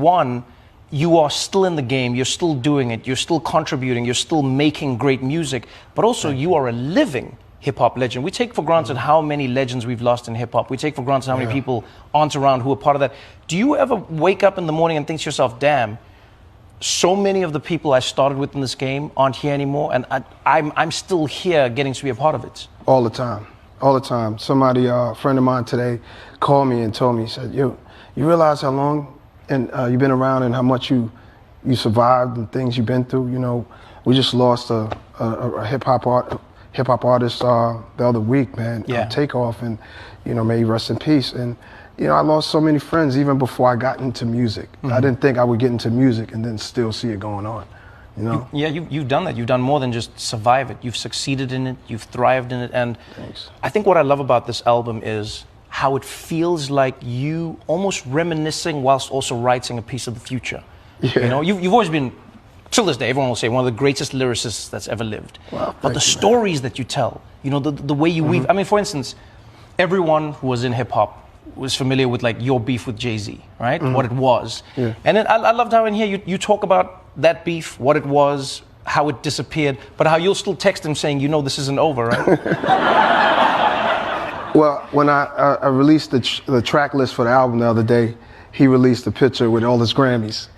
One, you are still in the game, you're still doing it, you're still contributing, you're still making great music, but also you are a living hip-hop legend. We take for granted how many legends we've lost in hip-hop. We take for granted how many people aren't around who are part of that. Do you ever wake up in the morning and think to yourself, damn, so many of the people I started with in this game aren't here anymore, and I'm still here getting to be a part of it? All the time. All the time. Somebody, a friend of mine today, called me and told me, he said, you realize how long you've been around and how much you survived and things you've been through? You know, we just lost a hip-hop artist the other week, man. Takeoff, and, you know, may he rest in peace. And, you know, I lost so many friends even before I got into music. I didn't think I would get into music and then still see it going on, you know? You've done that. You've done more than just survive it. You've succeeded in it. You've thrived in it. And Thanks. I think what I love about this album is how it feels like you almost reminiscing whilst also writing a piece of the future. You know, you've always been, till this day, everyone will say, one of the greatest lyricists that's ever lived. Well, but the stories that you tell, you know, the way you weave. I mean, for instance, everyone who was in hip-hop was familiar with, like, your beef with Jay-Z, right? What it was. And then I loved how in here you talk about that beef, what it was, how it disappeared, but how you'll still text him saying, you know, this isn't over, right? Well, when I released the track list for the album the other day, he released a picture with all his Grammys.